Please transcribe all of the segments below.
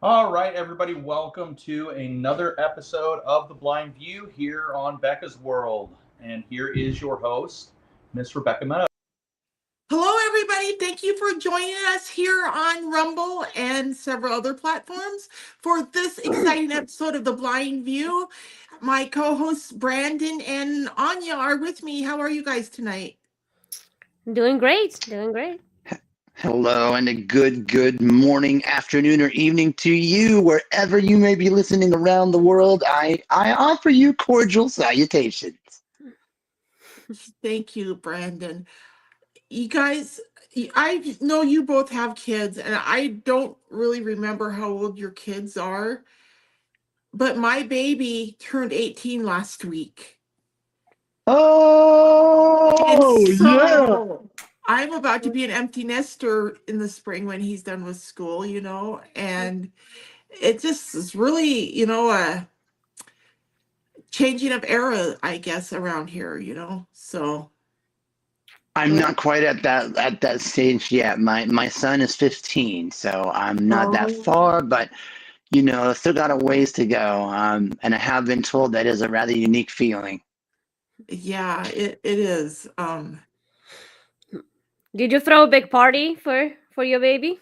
All right, everybody, welcome to another episode of The Blind View here on Becca's World. And here is your host, Miss Rebecca Meadows. Hello, everybody. Thank you for joining us here on Rumble and several other platforms for this exciting episode of The Blind View. My co-hosts Brandon and Anya are with me. How are you guys tonight? Doing great, doing great. Hello, and a good morning, afternoon, or evening to you, wherever you may be listening around the world. I offer you cordial salutations. Thank you, Brandon. You guys, I know you both have kids, and I don't really remember how old your kids are, but my baby turned 18 last week. And Oh, yeah. so I'm about to be an empty nester in the spring when he's done with school, and it just is really, a changing of era, I guess, around here, So I'm not quite at that stage yet. My son is 15, so I'm not that far, but still got a ways to go. And I have been told that is a rather unique feeling. Yeah, it is. Did you throw a big party for your baby?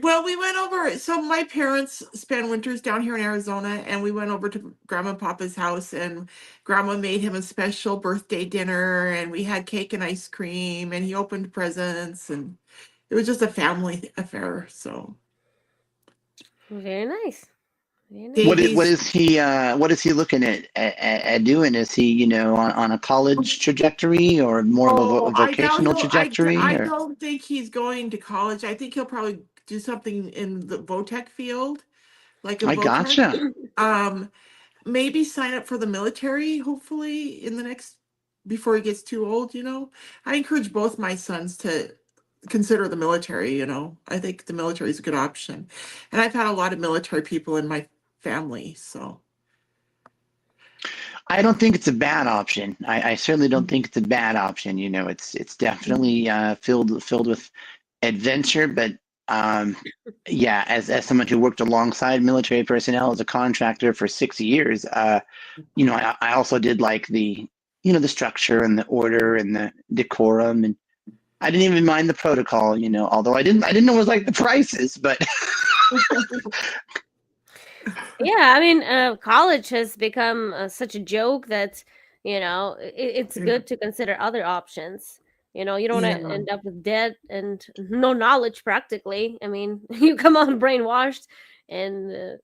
Well, we went over. So my parents spend winters down here in Arizona, and we went over to Grandma and Papa's house, and Grandma made him a special birthday dinner, and we had cake and ice cream, and he opened presents, and it was just a family affair. So Very nice. Very nice. What is he looking at doing? Is he on a college trajectory or more of a vocational trajectory? I don't think he's going to college. I think he'll probably do something in the VOTEC field, like a I VOTEC. gotcha. Maybe sign up for the military, hopefully before he gets too old. I encourage both my sons to consider the military. I think the military is a good option, and I've had a lot of military people in my family, so. I don't think it's a bad option. I certainly don't think it's a bad option. It's definitely filled with adventure, but yeah, as someone who worked alongside military personnel as a contractor for 6 years, I also did like the structure and the order and the decorum, and I didn't even mind the protocol, although I didn't know it was like the prices, but Yeah, I mean, college has become such a joke that it's good to consider other options. You don't want to Yeah. end up with debt and no knowledge practically. I mean, you come out brainwashed and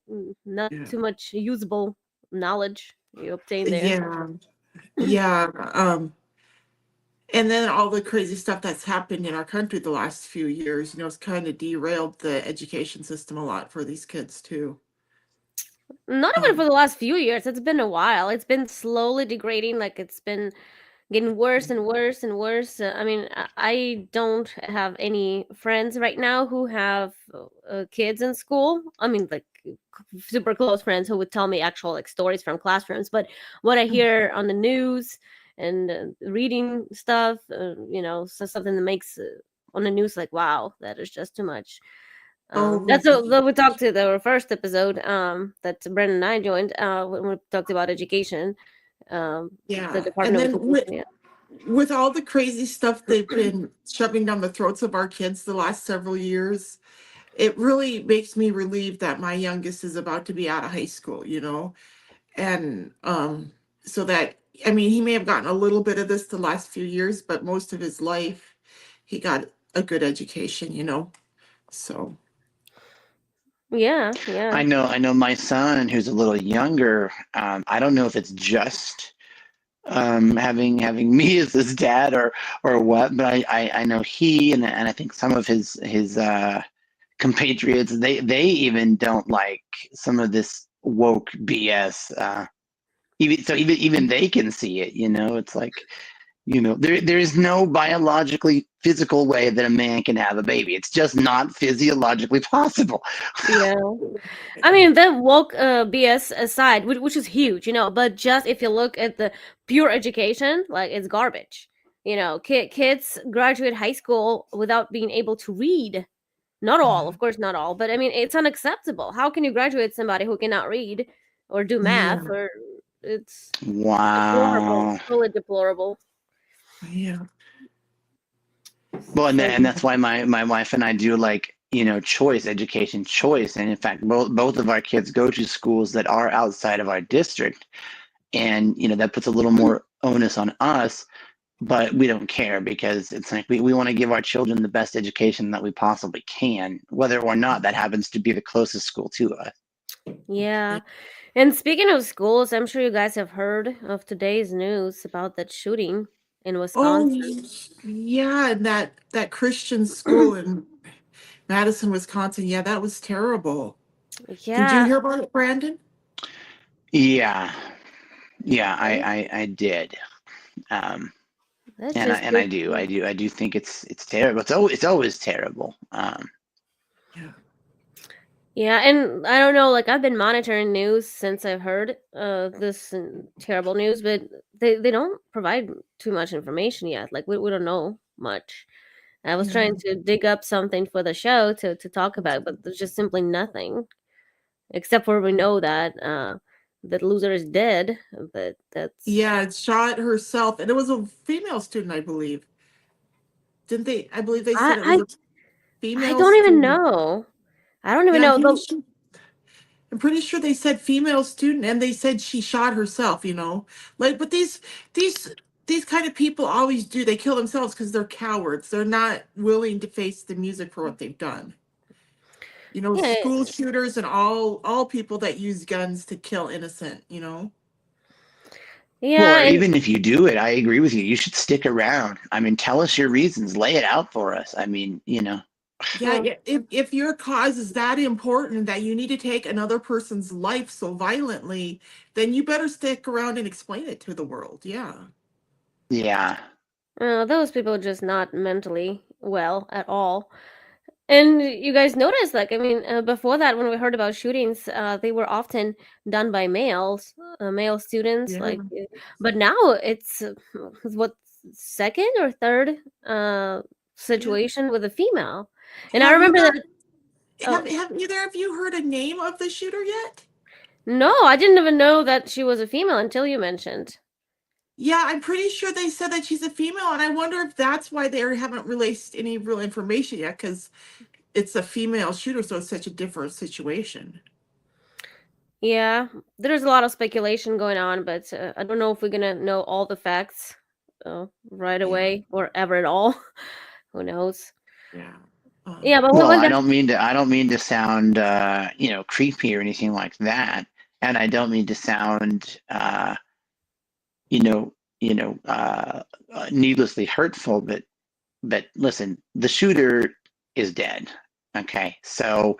not Yeah. too much usable knowledge you obtain there. Yeah. Yeah. And then all the crazy stuff that's happened in our country the last few years, it's kind of derailed the education system a lot for these kids too. Not even for the last few years. It's been a while. It's been slowly degrading. Like it's been getting worse and worse and worse. I mean, I don't have any friends right now who have kids in school. I mean, like super close friends who would tell me actual like stories from classrooms. But what I hear on the news and reading stuff, so something that makes on the news like, wow, that is just too much. That's what we talked to the first episode that Brendan and I joined when we talked about education. Yeah. The Department And of then Education. with all the crazy stuff they've been shoving down the throats of our kids the last several years, it really makes me relieved that my youngest is about to be out of high school, and so that, I mean, he may have gotten a little bit of this the last few years, but most of his life he got a good education, so. Yeah. I know my son, who's a little younger. I don't know if it's just having me as his dad or what, but I know he and I think some of his compatriots, they even don't like some of this woke BS. Even they can see it. It's like, there is no biologically physical way that a man can have a baby. It's just not physiologically possible. Yeah. I mean, the woke BS aside, which is huge, but just if you look at the pure education, like it's garbage. Kids graduate high school without being able to read. Not all, Yeah. of course, not all, but I mean, it's unacceptable. How can you graduate somebody who cannot read or do math? Yeah. Or it's deplorable, Wow. totally deplorable. Yeah. Well, and, So and that's why my wife and I do like, choice, education choice. And in fact, both of our kids go to schools that are outside of our district. And, that puts a little more onus on us, but we don't care because it's like we want to give our children the best education that we possibly can, whether or not that happens to be the closest school to us. Yeah. And speaking of schools, I'm sure you guys have heard of today's news about that shooting in oh Wisconsin. yeah, and that Christian school in Madison, Wisconsin. Yeah, that was terrible. Did you Yeah, hear about it, Brandon? Yeah. Yeah, I did. Um, that and I just and I gives do. I me. do. I do think it's terrible. It's always terrible. Yeah. Yeah, and I don't know, like I've been monitoring news since I've heard this terrible news, but they don't provide too much information yet. Like we don't know much. I was Yeah. trying to dig up something for the show to talk about, but there's just simply nothing except for we know that that loser is dead, but that's Yeah, it shot herself, and it was a female student, I believe. Didn't they? I believe they I said it was I a I female don't even student. know. I don't even Yeah, know. The I'm pretty sure they said female student, and they said she shot herself. Like, but these these kind of people always do. They kill themselves because they're cowards. They're not willing to face the music for what they've done. yeah, School shooters and all people that use guns to kill innocent. Well, yeah, or and even if you do it, I agree with you. You should stick around. I mean, tell us your reasons. Lay it out for us. I mean. Yeah, well, if your cause is that important that you need to take another person's life so violently, then you better stick around and explain it to the world. Yeah. Yeah. those people are just not mentally well at all. And you guys notice, like, I mean, before that, when we heard about shootings, they were often done by male students, Yeah. but now it's what second or third uh, Yeah. situation with a female. And I Have you remember got that. have Oh have either of you heard a name of the shooter yet? no, I didn't even know that she was a female until you mentioned. Yeah, I'm pretty sure they said that she's a female, and I wonder if that's why they haven't released any real information yet, because it's a female shooter, so it's such a different situation. Yeah, there's a lot of speculation going on, but I don't know if we're gonna know all the facts right Yeah, away or ever at all. Who knows? yeah. Yeah, but Well, when I that don't mean to. I don't mean to sound, creepy or anything like that, and I don't mean to sound, you know, needlessly hurtful. But listen, the shooter is dead. Okay, so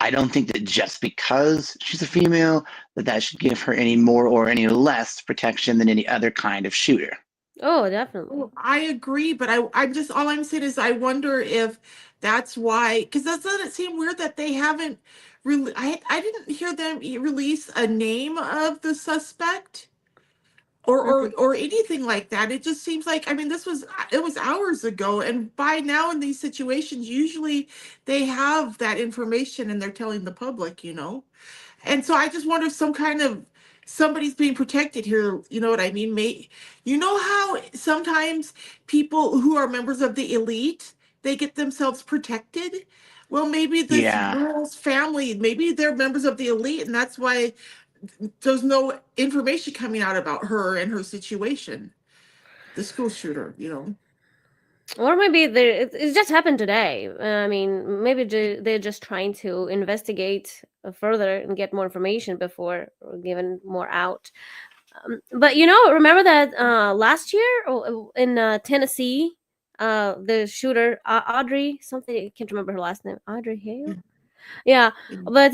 I don't think that just because she's a female that should give her any more or any less protection than any other kind of shooter. oh, definitely. Well, I agree, but I'm just all I'm saying is I wonder if that's why, because doesn't it seem weird that they haven't really I didn't hear them release a name of the suspect or Mhm. or anything like that. It just seems like, I mean, it was hours ago, and by now in these situations usually they have that information and they're telling the public. And so I just wonder if somebody's being protected here. You know what I mean? You know how sometimes people who are members of the elite, they get themselves protected? Well, maybe this Yeah. girl's family, maybe they're members of the elite, and that's why there's no information coming out about her and her situation. The school shooter. Or maybe it just happened today. I mean, maybe they're just trying to investigate further and get more information before giving more out. But remember that last year in Tennessee, the shooter Audrey something, I can't remember her last name. Audrey Hale. Yeah, but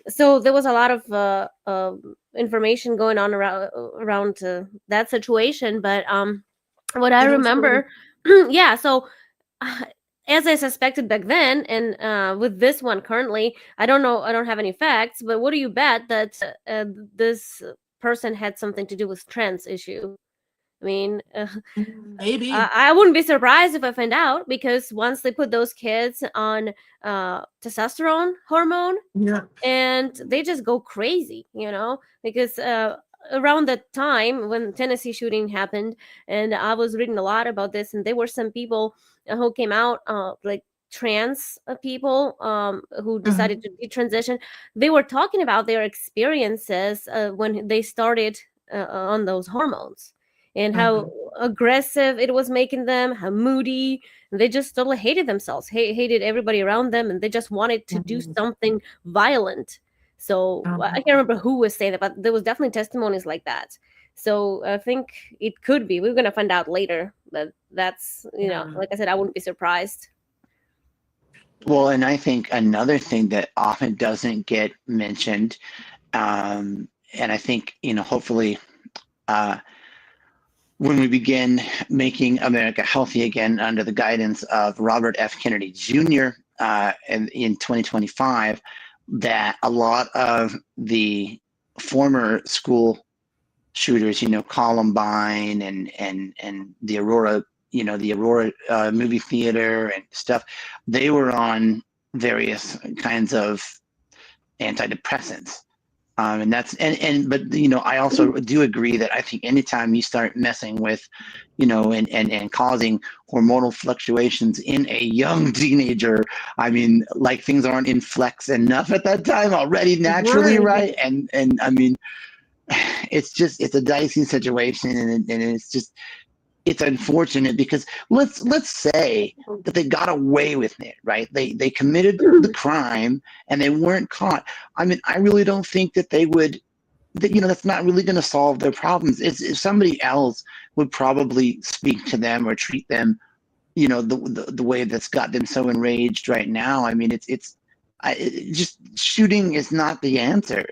so there was a lot of information going on around that situation. But what I And it was really, remember, yeah. So uh, as I suspected back then, and with this one currently, I don't know. I don't have any facts. But what do you bet that this person had something to do with trans issue I mean, Maybe. I wouldn't be surprised if I find out, because once they put those kids on testosterone hormone, Yeah. and they just go crazy, because around the time when Tennessee shooting happened, and I was reading a lot about this, and there were some people who came out, like trans people, who decided to detransition. They were talking about their experiences when they started on those hormones, and how aggressive it was making them, how moody. They just totally hated themselves, hated everybody around them, and they just wanted to do something violent. So I can't remember who was saying that, but there was definitely testimonies like that. So I think it could be. We're gonna find out later, but that's, like I said, I wouldn't be surprised. Well, and I think another thing that often doesn't get mentioned, and I think, hopefully, when we begin making America healthy again under the guidance of Robert F. Kennedy Jr. In 2025, that a lot of the former school shooters, Columbine and the Aurora, movie theater and stuff, they were on various kinds of antidepressants. And that's but I also do agree that I think anytime you start messing with, and causing hormonal fluctuations in a young teenager, I mean, like, things aren't in flex enough at that time already naturally, right? And I mean, it's a dicey situation, and it's unfortunate, because let's say that they got away with it, right? They committed the crime and they weren't caught. I mean, I really don't think that they would. That's not really going to solve their problems. If somebody else would probably speak to them or treat them, the way that's got them so enraged right now. I mean, just shooting is not the answer.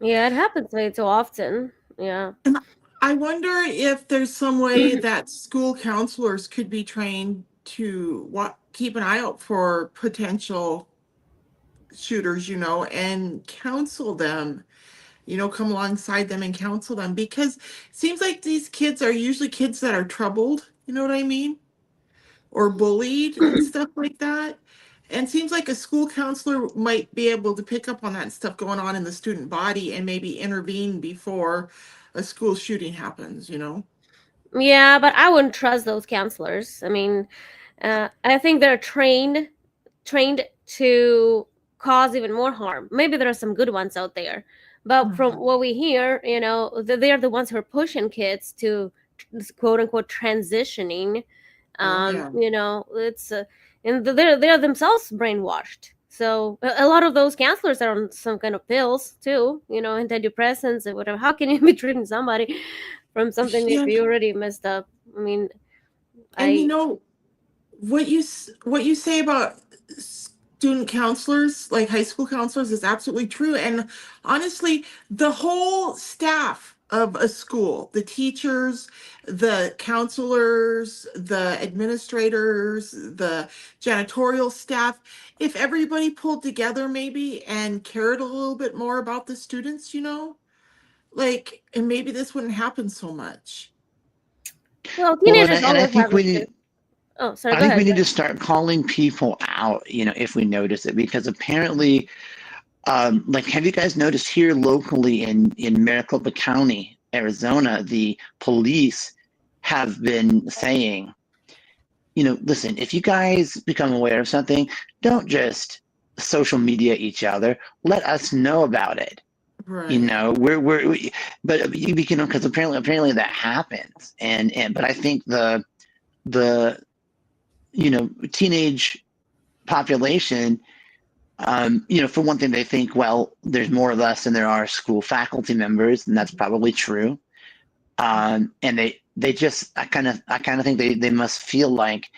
Yeah, it happens way too often. Yeah. And I wonder if there's some way that school counselors could be trained to keep an eye out for potential shooters, and counsel them, come alongside them and counsel them, because it seems like these kids are usually kids that are troubled, you know what I mean? Or bullied and stuff like that. And seems like a school counselor might be able to pick up on that stuff going on in the student body and maybe intervene before a school shooting happens, Yeah, but I wouldn't trust those counselors. I mean, I think they're trained to cause even more harm. Maybe there are some good ones out there, but from what we hear, they're the ones who are pushing kids to quote unquote transitioning. It's and they're themselves brainwashed. So a lot of those counselors are on some kind of pills too, antidepressants or whatever. How can you be treating somebody from something if you already messed up? I mean, and what you say about student counselors, like high school counselors, is absolutely true. And honestly, the whole staff of a school, the teachers, the counselors, the administrators, the janitorial staff, if everybody pulled together maybe and cared a little bit more about the students, and maybe this wouldn't happen so much. well, Well, teenagers and I always think have we it too. need. Oh, sorry. I Go think ahead. we need to start calling people out, if we notice it, because apparently, like, have you guys noticed here locally in Maricopa County, Arizona, the police have been saying, listen, if you guys become aware of something, don't just social media each other. Let us know about it. Right. But because apparently that happens, but I think the teenage population, for one thing, they think, well, there's more of us than there are school faculty members, and that's probably true. And they just, I kind of think they must feel like,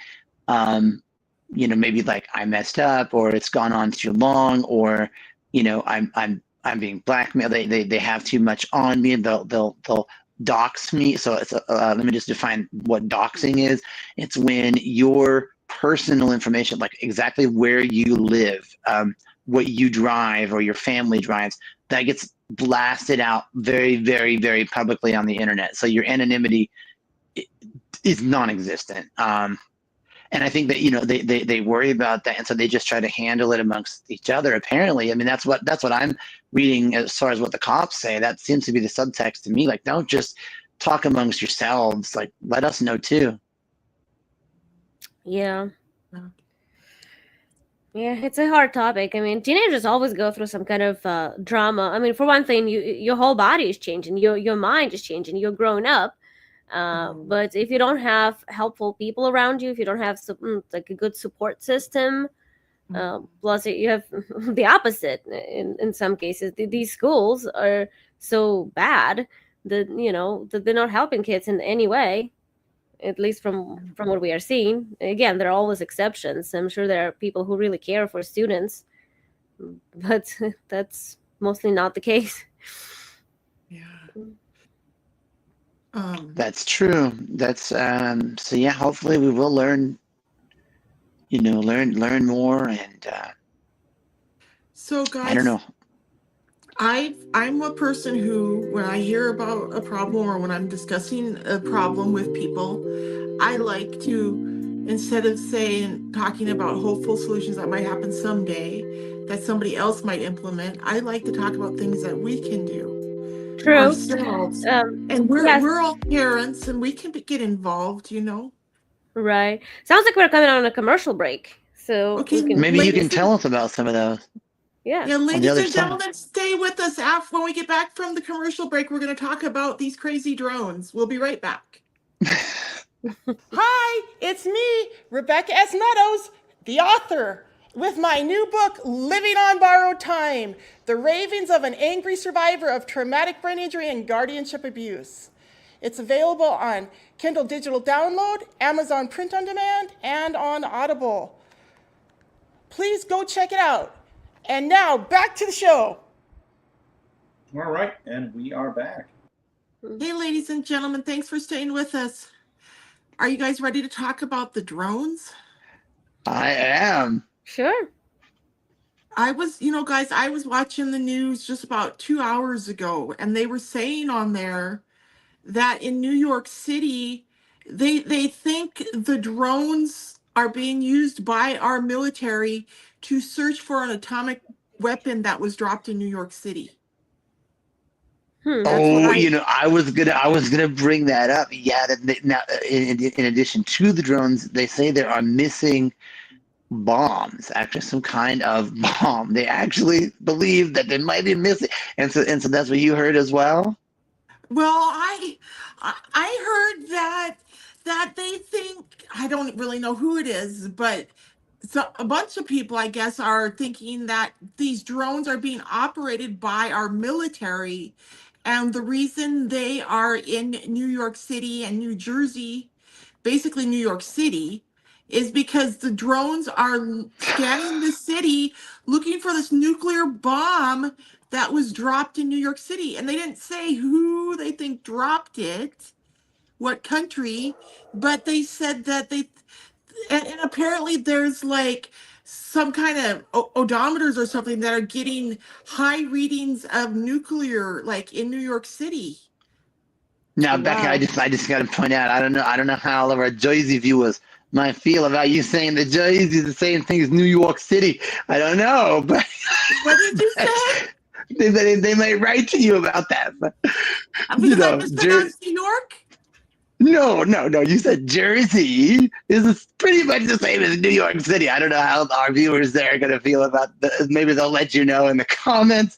maybe like I messed up, or it's gone on too long, or, I'm being blackmailed. They have too much on me. They'll dox me. So it's let me just define what doxing is. It's when your personal information, like exactly where you live, what you drive or your family drives, that gets blasted out very, very, very publicly on the internet. So your anonymity is non-existent. And I think that, you know, they worry about that, and so they just try to handle it amongst each other. Apparently, I mean, that's what I'm reading as far as what the cops say. That seems to be the subtext to me. Like, don't just talk amongst yourselves. Like, let us know too. Yeah. Yeah, it's a hard topic. I mean, teenagers always go through some kind of drama. I mean, for one thing, your whole body is changing, your mind is changing, you're growing up. But if you don't have helpful people around you, if you don't have like a good support system, plus you have the opposite in some cases. These schools are so bad that, you know, that they're not helping kids in any way, at least from what we are seeing. Again, there are always exceptions. I'm sure there are people who really care for students, but that's mostly not the case. Yeah. That's true. That's so yeah, hopefully we will learn, you know, learn more. And So guys, I don't know. I'm a person who, when I hear about a problem or when I'm discussing a problem with people, I like to, instead of talking about hopeful solutions that might happen someday that somebody else might implement, I like to talk about things that we can do True. ourselves. And yes. we're all parents, and we can get involved, you know. Right. Sounds like we're coming on a commercial break. So Okay, we can, Maybe you ladies can and- tell us about some of those. yeah. Yeah, the ladies other and side. gentlemen, stay with us. After, when we get back from the commercial break, we're going to talk about these crazy drones. We'll be right back. Hi, it's me, Rebecca S. Meadows, the author, with my new book, Living on Borrowed Time, The Ravings of an Angry Survivor of Traumatic Brain Injury and Guardianship Abuse. It's available on Kindle Digital Download, Amazon Print on Demand, and on Audible. Please go check it out. And now, back to the show. All right, and we are back. Hey, ladies and gentlemen, thanks for staying with us. Are you guys ready to talk about the drones? I am. Sure. I was watching the news just about 2 hours ago, and they were saying on there that in New York City, they think the drones are being used by our military to search for an atomic weapon that was dropped in New York City. Oh, you know, I was gonna bring that up. Yeah, now in addition to the drones, they say there are missing bombs, actually some kind of bomb. They actually believe that they might be missing, and so that's what you heard as well. Well, I heard that they think, I don't really know who it is, but a bunch of people, I guess, are thinking that these drones are being operated by our military, and the reason they are in New York City and New Jersey, basically New York City, is because the drones are scanning the city looking for this nuclear bomb that was dropped in New York City. And they didn't say who they think dropped it, what country, but they said that and apparently there's like some kind of odometers or something that are getting high readings of nuclear, like in New York City. Now, Becca, I just got to point out, I don't know how all of our Jersey viewers might feel about you saying that Jersey is the same thing as New York City. I don't know, but what did you say? They might write to you about that. But, because I mispronounced New York? No. You said Jersey is pretty much the same as New York City. I don't know how our viewers there are going to feel about this. Maybe they'll let you know in the comments.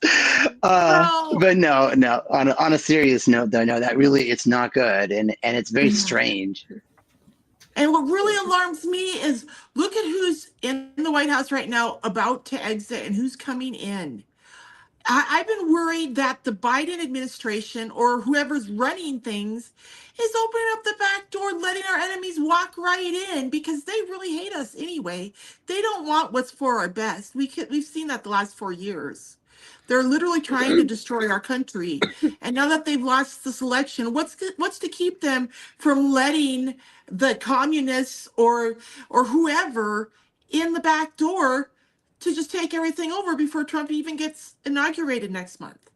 But no. On a serious note, though, no, that really, it's not good, and it's very strange. And what really alarms me is look at who's in the White House right now about to exit and who's coming in. I've been worried that the Biden administration or whoever's running things is opening up the back door, letting our enemies walk right in, because they really hate us anyway. They don't want what's for our best. We've seen that the last 4 years. They're literally trying to destroy our country. And now that they've lost this election, what's to keep them from letting the communists or whoever in the back door to just take everything over before Trump even gets inaugurated next month.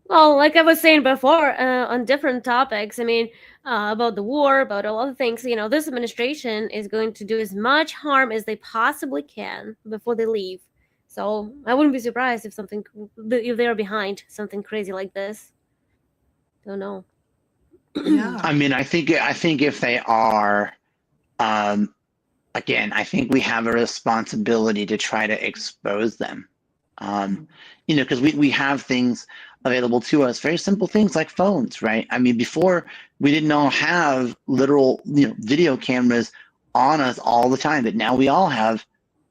Well, like I was saying before, on different topics, I mean, about the war, about all the things, this administration is going to do as much harm as they possibly can before they leave. So I wouldn't be surprised if if they're behind something crazy like this. Don't know. Yeah. I mean, I think if they are, again, I think we have a responsibility to try to expose them. Because we have things available to us, very simple things like phones, right? I mean, before we didn't all have literal, video cameras on us all the time, but now we all have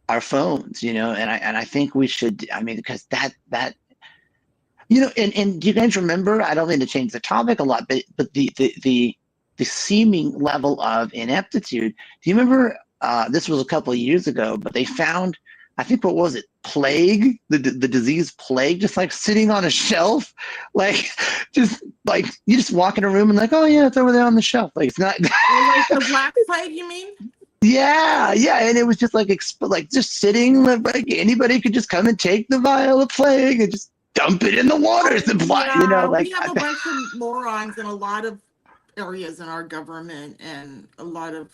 our phones, and I think we should. I mean, because that and do you guys remember? I don't mean to change the topic a lot, but the seeming level of ineptitude. Do you remember? This was a couple of years ago, but they found, I think, what was it? Plague, the disease plague, just like sitting on a shelf, like just like you just walk in a room and like, oh yeah, it's over there on the shelf. Like it's not. Like the Black Plague, you mean? Yeah, and it was just like just sitting, like anybody could just come and take the vial of plague and just dump it in the water. Yeah, we have a bunch of morons in a lot of areas in our government and a lot of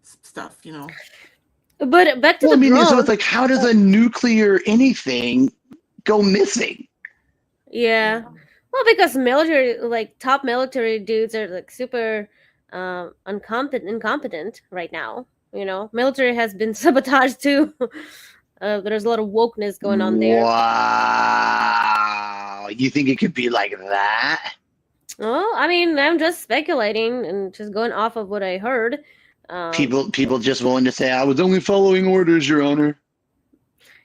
stuff, But back to Well, the I mean, drone. so it's like, how does a nuclear anything go missing? Yeah. Well, because military, like top military dudes, are like super incompetent right now. Military has been sabotaged too. There's a lot of wokeness going on there. Wow, you think it could be like that? Well, I mean, I'm just speculating and just going off of what I heard. People just willing to say, I was only following orders, Your Honor.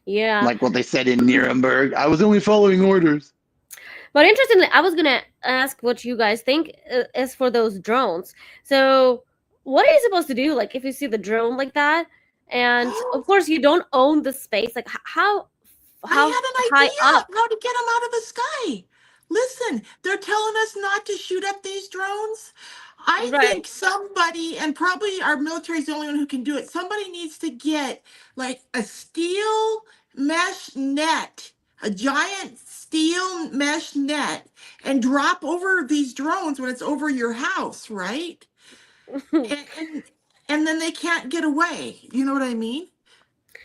Yeah. Like what they said in Nuremberg. I was only following orders. But interestingly, I was gonna ask what you guys think as for those drones. So, what are you supposed to do? Like, if you see the drone like that, and of course you don't own the space. Like, how I had an high idea up? how to get them out of the sky. Listen, they're telling us not to shoot up these drones. I Right. think somebody, and probably our military is the only one who can do it, somebody needs to get like a steel mesh net, a giant steel mesh net, and drop over these drones when it's over your house, right? and then they can't get away. You know what I mean?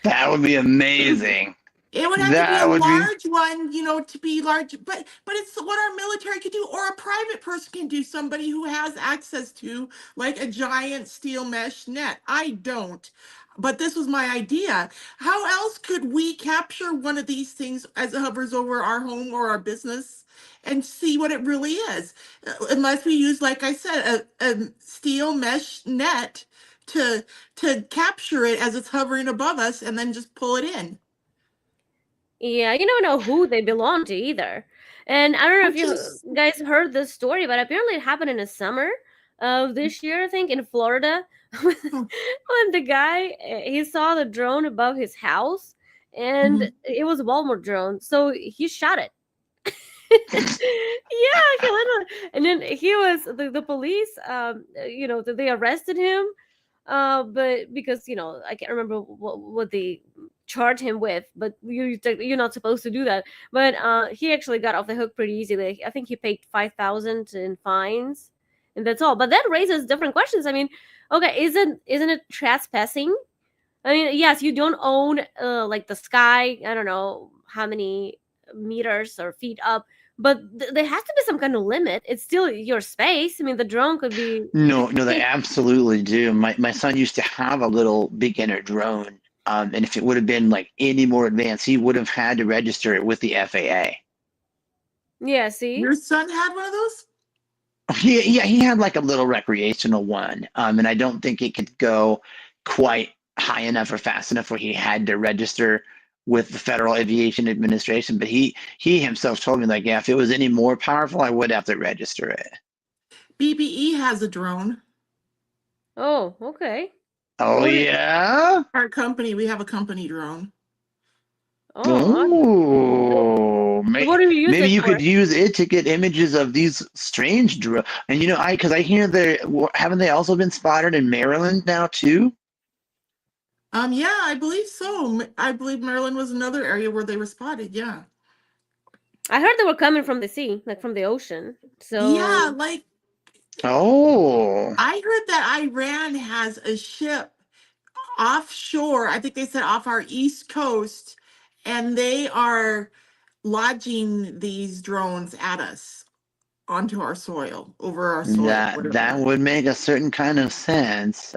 That would be amazing. It would have to be a large one, to be large, but it's what our military could do, or a private person can do, somebody who has access to like a giant steel mesh net. I don't, but this was my idea. How else could we capture one of these things as it hovers over our home or our business and see what it really is? Unless we use, like I said, a steel mesh net to capture it as it's hovering above us and then just pull it in. Yeah, you don't know who they belong to either. And I don't know if you guys heard this story, but apparently it happened in the summer of this year, I think, in Florida. When the guy, he saw the drone above his house, and it was a Walmart drone, so he shot it. Yeah, he literally, and then he was the police. They arrested him, but because I can't remember what they charge him with, but you're not supposed to do that. But he actually got off the hook pretty easily. I think he paid 5,000 in fines, and that's all. But that raises different questions. I mean, okay, isn't it trespassing? I mean, yes, you don't own like the sky. I don't know how many meters or feet up, but there has to be some kind of limit. It's still your space. I mean, the drone could be. No, they absolutely do. My son used to have a little beginner drone, and if it would have been like any more advanced, he would have had to register it with the FAA. Yeah, see? Your son had one of those? He had like a little recreational one, and I don't think it could go quite high enough or fast enough where he had to register with the Federal Aviation Administration. But he himself told me, like, yeah, if it was any more powerful, I would have to register it. BBE has a drone. Oh, okay. Oh, yeah? Our company, we have a company drone. Oh, what do you use maybe it you for? could use it to get images of these strange drones. And because I hear haven't they also been spotted in Maryland now too? Yeah, I believe so. I believe Maryland was another area where they were spotted. Yeah. I heard they were coming from the sea, like from the ocean. Yeah, So like Oh, I heard that Iran has a ship offshore. I think they said off our east coast, and they are lodging these drones at us onto our soil, over our soil, that whatever. would make a certain kind of sense.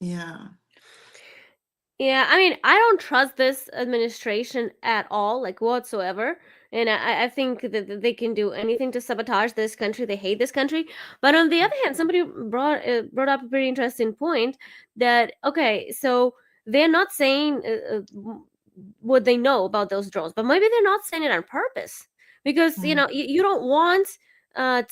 Yeah. yeah, I mean, I don't trust this administration at all, like whatsoever. And I think that they can do anything to sabotage this country. They hate this country. But on the other hand, somebody brought up a pretty interesting point that okay, so they're not saying what they know about those drones, but maybe they're not saying it on purpose because you Mm. know you don't want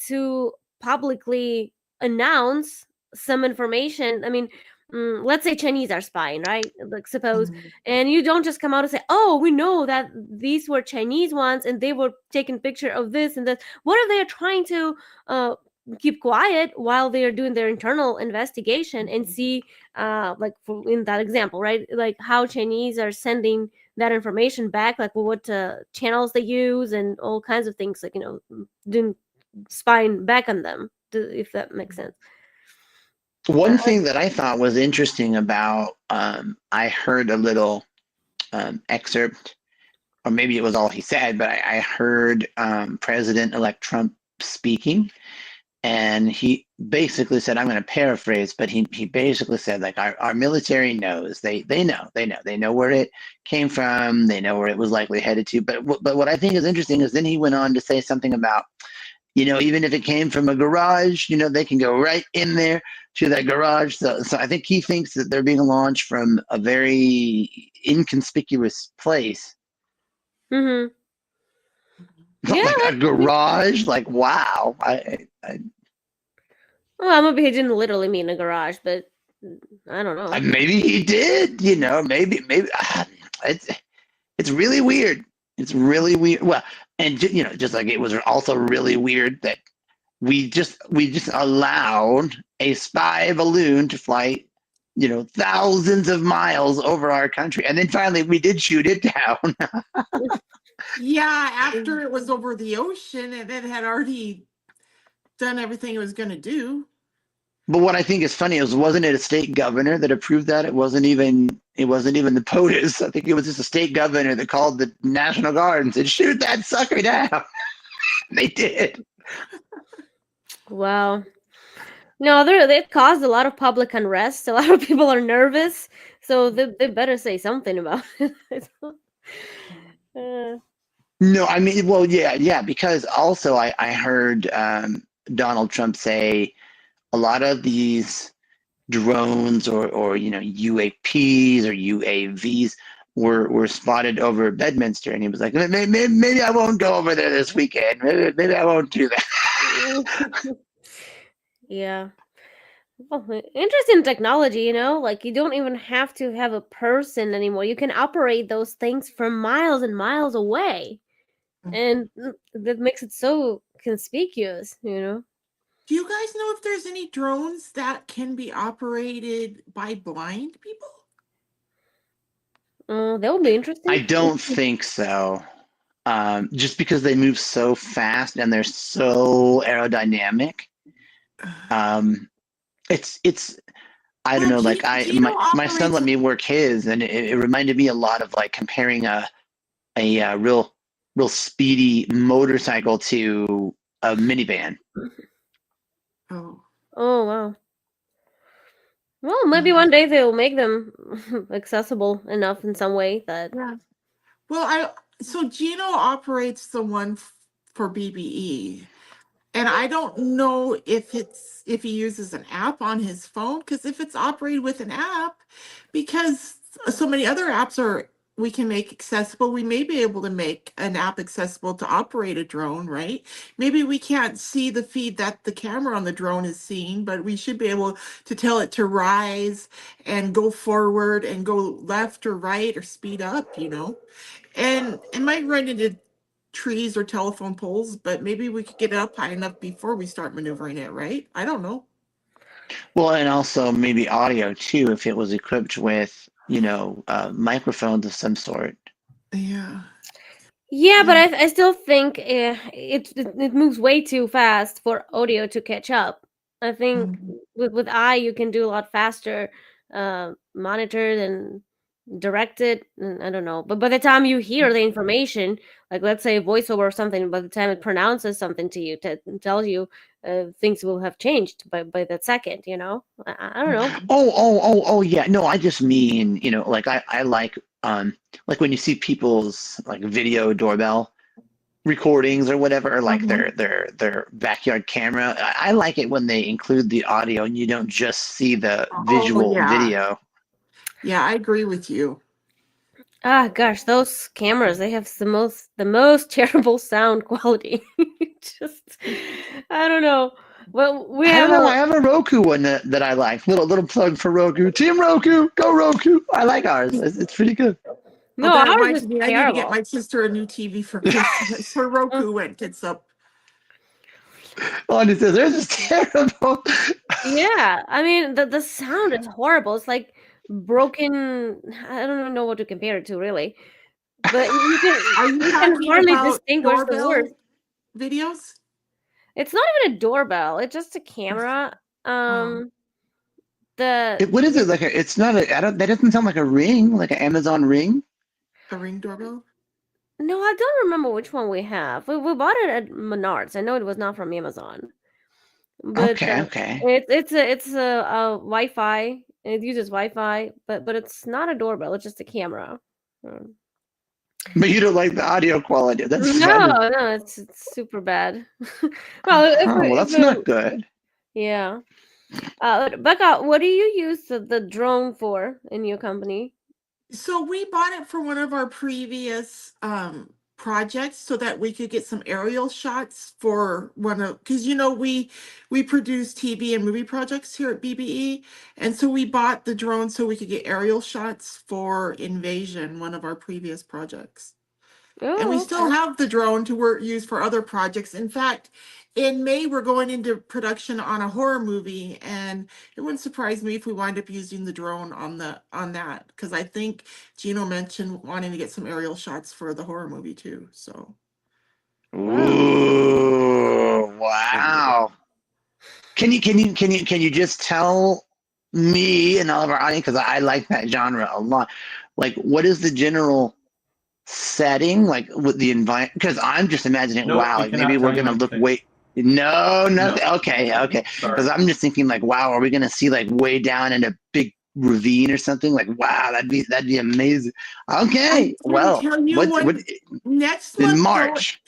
to publicly announce some information. I mean, let's say Chinese are spying, right? Like suppose, Mhm. and you don't just come out and say, "Oh, we know that these were Chinese ones, and they were taking picture of this and that." What if they are trying to uh, keep quiet while they are doing their internal investigation and see, like in that example, right? Like how Chinese are sending that information back, like what channels they use and all kinds of things, like doing spying back on them, if that makes sense. One Uh, thing that I thought was interesting about, I heard a little excerpt, or maybe it was all he said, but I heard President-elect Trump speaking, and he basically said, I'm going to paraphrase, but he basically said, like, our military knows, they know where it came from, they know where it was likely headed to. But what I think is interesting is then he went on to say something about, even if it came from a garage, they can go right in there to that garage. So I think he thinks that they're being launched from a very inconspicuous place. mm-hmm. Yeah, Like a garage, like wow. well, maybe he didn't literally mean a garage, but I don't know. Maybe he did, maybe it's it's really weird. It's really weird. Well, and just like it was also really weird that we just allowed a spy balloon to fly, thousands of miles over our country, and then finally we did shoot it down. Yeah, after it was over the ocean and it had already done everything it was going to do. But what I think is funny is, wasn't it a state governor that approved that? It wasn't even the POTUS. I think it was just a state governor that called the National Guard and said, "Shoot that sucker down." They did. Wow. No, they caused a lot of public unrest. A lot of people are nervous, so they better say something about it. uh, No, I mean, well, yeah, because also I heard Donald Trump say a lot of these drones or UAPs or UAVs were spotted over Bedminster, and he was like, maybe I won't go over there this weekend. Maybe I won't do that. yeah. Well, interesting technology, like you don't even have to have a person anymore. You can operate those things from miles and miles away. And that makes it so conspicuous. Do you guys know if there's any drones that can be operated by blind people? That would be interesting. I don't think so. Just because they move so fast and they're so aerodynamic. It's I don't Well, know. Like Gino my son operates. let me work his, and it reminded me a lot of like comparing a real speedy motorcycle to a minivan. Oh, Oh wow. Well, maybe uh, one day they'll make them accessible enough in some way that. yeah. Well, so Gino operates the one for BBE. And I don't know if he uses an app on his phone, because if it's operated with an app, because so many other apps we can make accessible, we may be able to make an app accessible to operate a drone, right? Maybe we can't see the feed that the camera on the drone is seeing, but we should be able to tell it to rise and go forward and go left or right or speed up. And it might run into trees or telephone poles, but maybe we could get it up high enough before we start maneuvering it, right? I don't know. Well, and also maybe audio too, if it was equipped with microphones of some sort. Yeah. Yeah, but Yeah. I still think it moves way too fast for audio to catch up. I think Mhm. with eye you can do a lot faster, monitored and directed. And I don't know, but by the time you hear the information, like let's say a voiceover or something, by the time it pronounces something to you, tells you, things will have changed by that second. I don't know. Oh, yeah. No, I just mean, like I like when you see people's like video doorbell recordings or whatever, or like Uh-huh. their backyard camera. I like it when they include the audio and you don't just see the Oh visual yeah. video. Yeah, I agree with you. Ah, gosh, those cameras, they have the most terrible sound quality. Just I don't know. Well, we I don't have know. I a have a Roku one that I like. Little plug for Roku. Team Roku, go Roku. I like ours. It's pretty good. Oh, no, that ours reminds is me. I need to get terrible. my sister a new TV for Christmas. Her Uh, Roku went tits up. Oh, and it says theirs is terrible. Yeah, I mean the sound is horrible. It's like broken. I don't even know what to compare it to, really. But you can Are you you can talking hardly about distinguish the words. doorbell videos? It's not even a doorbell. It's just a camera. Oh, Um, the What is it like? It's not a. I don't. That doesn't sound like a Ring, like an Amazon Ring. a Ring doorbell? No, I don't remember which one we have. We bought it at Menards. I know it was not from Amazon, but Okay, okay. it's a Wi-Fi. It uses Wi-Fi, but it's not a doorbell. It's just a camera. Mm. But you don't like the audio quality. That's No, funny. no, it's super bad. Well, Huh, well, that's not good. yeah. Becca, what do you use the drone for in your company? So we bought it for one of our previous projects so that we could get some aerial shots for one of because we produce TV and movie projects here at BBE, and so we bought the drone so we could get aerial shots for Invasion, one of our previous projects. And we Oh, still okay. have the drone to work use for other projects. In fact, in May we're going into production on a horror movie, and it wouldn't surprise me if we wind up using the drone on that because I think Gino mentioned wanting to get some aerial shots for the horror movie too. So Wow. Ooh, wow. Can you just tell me and all of our audience, because I like that genre a lot. Like, what is the general setting, like with the environment? Because I'm just imagining, Nope, wow, we like maybe cannot we're tell you gonna look anything. way. No, nothing. No. Okay. Sorry. Because I'm just thinking, like, wow, are we gonna see like way down in a big ravine or something? Like, wow, that'd be amazing. I Okay, can well, tell you what when next in month though. March?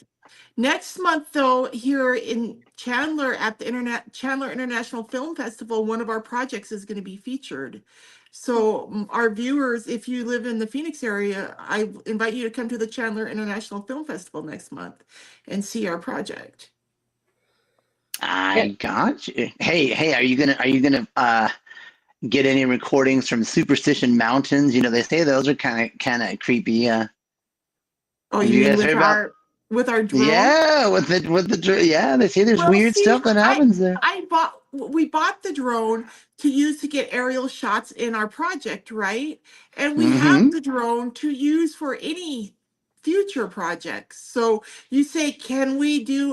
Next month, though, here in Chandler at the Chandler International Film Festival, one of our projects is going to be featured. So, our viewers, if you live in the Phoenix area, I invite you to come to the Chandler International Film Festival next month and see our project. Yeah. I got you. Hey, are you gonna get any recordings from Superstition Mountains? They say those are kind of creepy. Have Oh, you you mean guys heard about? with our drone? Yeah, yeah, they say there's Well, weird see, stuff that happens there. we bought the drone to use to get aerial shots in our project, right? And we have Mm-hmm. the drone to use for any future projects. So you say,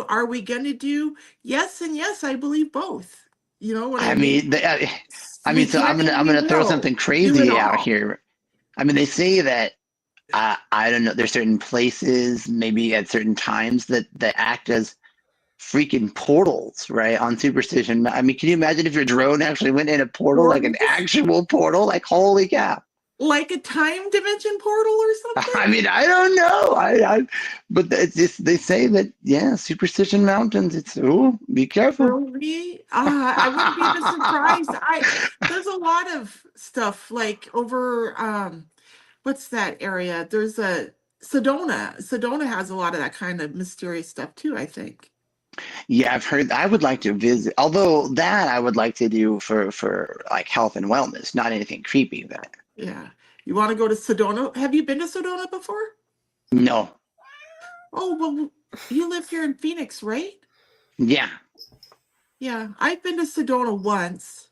are we gonna do? Yes and yes, I believe both. You know what I I mean? mean, We so I'm can gonna and I'm we gonna throw will something do it crazy out all. here. I mean, they say that I don't know. There's certain places, maybe at certain times, that act as freaking portals, right? On Superstition. I mean, can you imagine if your drone actually went in a portal, like an Portals? actual portal? Like, holy cow! Like a time dimension portal or something? I mean, I don't know. But it's just they say that, yeah, Superstition Mountains. Be careful. Really? I wouldn't be this surprised. There's a lot of stuff like over what's that area? There's a Sedona. Sedona has a lot of that kind of mysterious stuff too, I think. Yeah, I've heard. I would like to visit, although that I would like to do for like health and wellness, not anything creepy. But Yeah. You want to go to Sedona? Have you been to Sedona before? no, Oh, well, you live here in Phoenix, right? yeah. Yeah, I've been to Sedona once.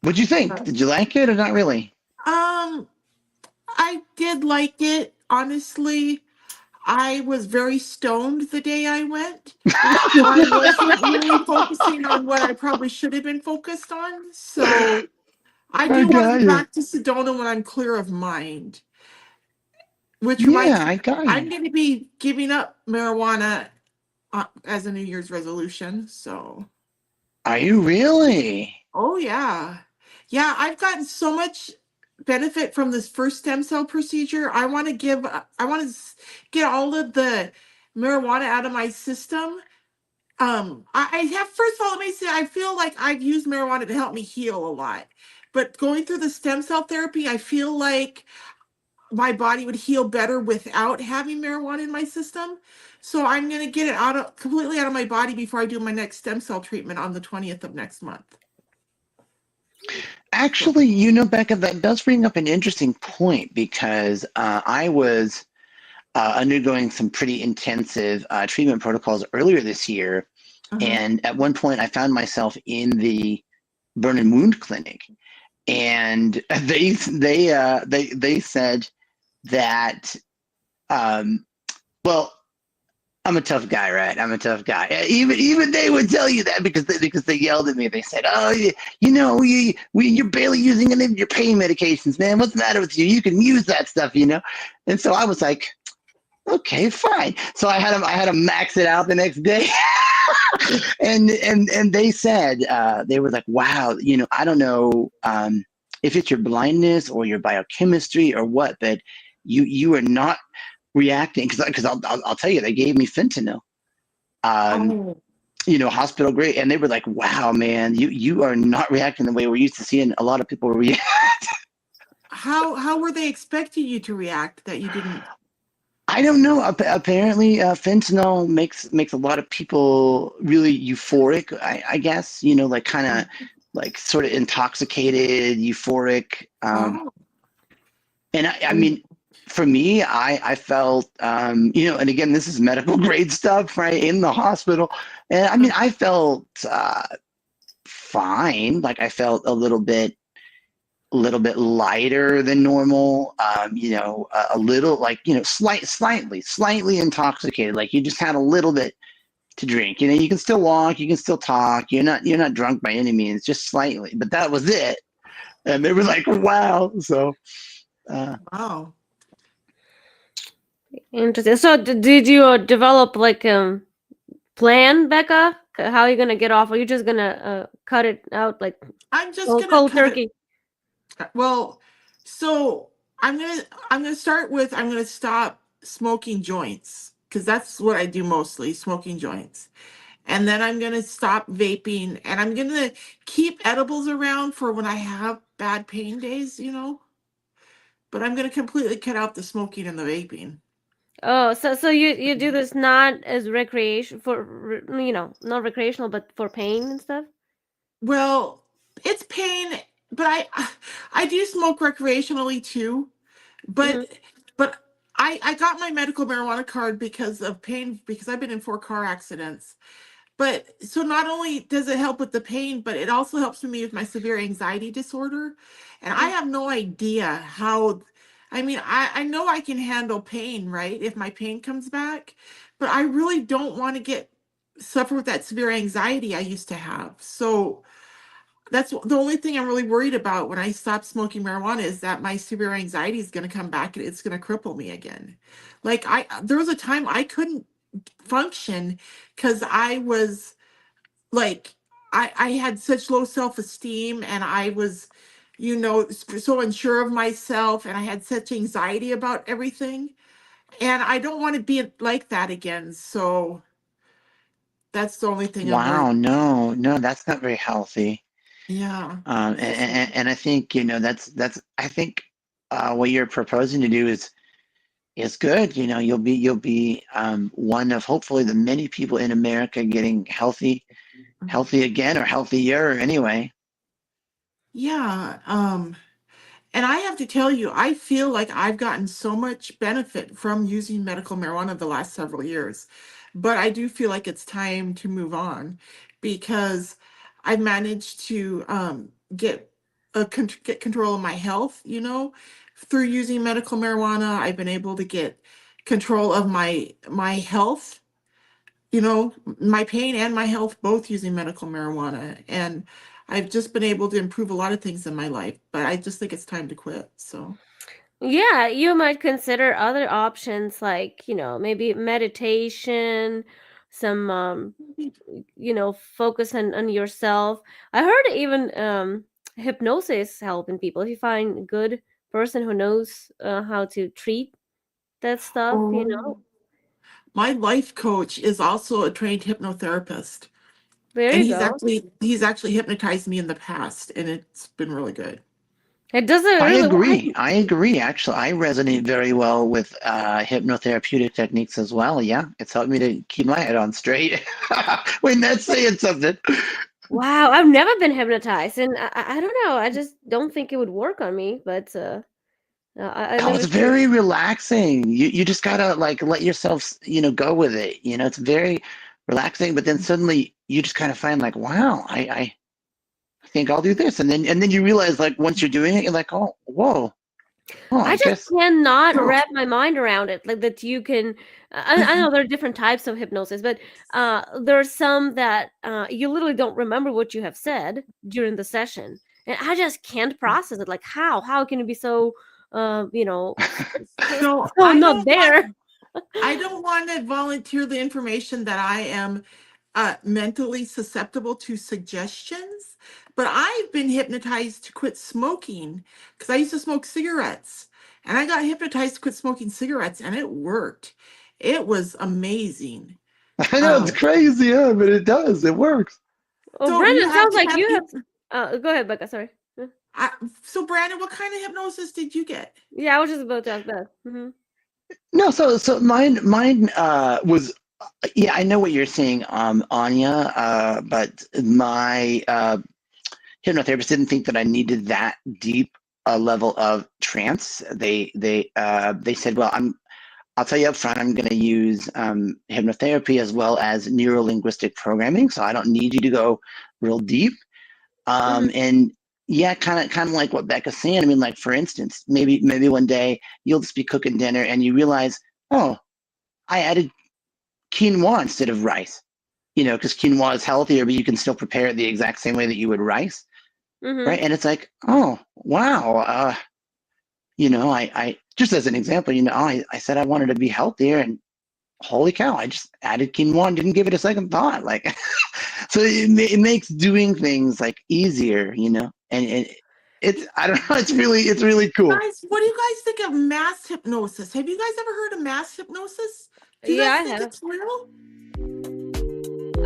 What'd you think? Uh, Did you like it or not really? I did like it. Honestly, I was very stoned the day I went. So I wasn't really focusing on what I probably should have been focused on. So I I do want to got go you. back to Sedona when I'm clear of mind. Which Yeah, reminds me, I got I'm you. going to be giving up marijuana as a New Year's resolution. So, Are you really? oh yeah. Yeah, I've gotten so much benefit from this first stem cell procedure. I want to get all of the marijuana out of my system. I have, first of all, let me say, I feel like I've used marijuana to help me heal a lot. But going through the stem cell therapy, I feel like my body would heal better without having marijuana in my system. So I'm going to get it completely out of my body before I do my next stem cell treatment on the 20th of next month. So, Actually, Becca, that does bring up an interesting point because I was undergoing some pretty intensive treatment protocols earlier this year. uh-huh. And at one point, I found myself in the burn and wound clinic. And they said that, well, I'm a tough guy, right? I'm a tough guy. Even they would tell you that because they yelled at me. They said, "Oh, you're barely using any of your pain medications, man. What's the matter with you? You can use that stuff." And so I was like, "Okay, fine." So I had to max it out the next day. and they said they were like, "Wow, I don't know if it's your blindness or your biochemistry or what, but you are not reacting because I'll tell you they gave me fentanyl, Oh, hospital grade, and they were like, wow, man, you are not reacting the way we're used to seeing a lot of people react. how were they expecting you to react that you didn't? I don't know. Apparently, fentanyl makes a lot of people really euphoric. I guess like kind of like sort of intoxicated, euphoric. Oh, And I mean, for me, I felt, and again, this is medical grade stuff, right, in the hospital. And I mean, I felt fine. Like I felt a little bit lighter than normal. A little like, slightly intoxicated. Like you just had a little bit to drink. You can still walk, you can still talk. You're not drunk by any means, just slightly. But that was it. And they were like, wow. So. wow. Interesting. So, did you develop like plan, Becca? How are you gonna get off? Or are you just gonna cut it out like I'm just gonna cold cut it. turkey? Well, so I'm gonna start with I'm gonna stop smoking joints because that's what I do mostly, smoking joints. And then I'm gonna stop vaping and I'm gonna keep edibles around for when I have bad pain days. But I'm gonna completely cut out the smoking and the vaping. Oh, so you do this not as recreation not recreational, but for pain and stuff. Well, it's pain, but I do smoke recreationally too. Hmm. But but I got my medical marijuana card because of pain because I've been in 4 car accidents. But so not only does it help with the pain, but it also helps me with my severe anxiety disorder. And I have no idea how, I mean, I know I can handle pain, right? If my pain comes back, but I really don't want to suffer with that severe anxiety I used to have. So that's the only thing I'm really worried about when I stop smoking marijuana is that my severe anxiety is going to come back and it's going to cripple me again. Like there was a time I couldn't function because I was like I had such low self-esteem and I was so unsure of myself and I had such anxiety about everything and I don't want to be like that again. So that's the only thing I'm worried. Wow, no, no, that's not very healthy. Yeah. And I think I think what you're proposing to do is good. You'll be one of hopefully the many people in America getting healthy again or healthier anyway. Yeah. And I have to tell you, I feel like I've gotten so much benefit from using medical marijuana the last several years. But I do feel like it's time to move on because I've managed to get get control of my health, you know, through using medical marijuana. I've been able to get control of my health, you know, my pain and my health, both using medical marijuana. And I've just been able to improve a lot of things in my life, but I just think it's time to quit. So Yeah, you might consider other options like, maybe meditation, some focus on yourself. I heard even hypnosis helping people. If you find a good person who knows how to treat that stuff. my life coach is also a trained hypnotherapist. There And you go. he's actually hypnotized me in the past, and it's been really good. It doesn't I really agree. I agree. Actually, I resonate very well with hypnotherapeutic techniques as well. Yeah, it's helped me to keep my head on straight. When that's saying something. Wow, I've never been hypnotized, and I don't know. I just don't think it would work on me. But I Oh, never it's tried. very relaxing. You just gotta like let yourself, go with it. It's very relaxing, but then suddenly you just kind of find like, wow, I think I'll do this. And then you realize like once you're doing it, you're like, oh, whoa. Oh, I I just guess. cannot So wrap my mind around it. Like that you can. I know there are different types of hypnosis, but there are some that you literally don't remember what you have said during the session, and I just can't process it. Like how can it be so, so so not there? I don't want to volunteer the information that I am mentally susceptible to suggestions, but I've been hypnotized to quit smoking because I used to smoke cigarettes, and I got hypnotized to quit smoking cigarettes, and it worked. It was amazing. I know it's Um, crazy, yeah, but it does. It works. Oh, so you Brandon, have sounds to like have you the. have. Go ahead, Becca. Sorry. So Brandon, what kind of hypnosis did you get? Yeah, I was just about to ask that. No, so mine was yeah, I know what you're saying, Anya, but my hypnotherapist didn't think that I needed that deep a level of trance. They said, well, I'll tell you up front, I'm going to use hypnotherapy as well as neuro-linguistic programming, so I don't need you to go real deep. Hmm. And yeah, kind of like what Becca's saying. I mean, like for instance, maybe one day you'll just be cooking dinner and you realize, oh, I added quinoa instead of rice. Because quinoa is healthier, but you can still prepare it the exact same way that you would rice, Hmm. right? And it's like, oh, wow. I just as an example, I said I wanted to be healthier, and holy cow, I just added quinoa and didn't give it a second thought. Like, so it makes doing things like easier, and it's I don't know, it's really cool. Guys, what do you guys think of mass hypnosis? Have you guys ever heard of mass hypnosis? Do you Yeah, guys I think have. it's real?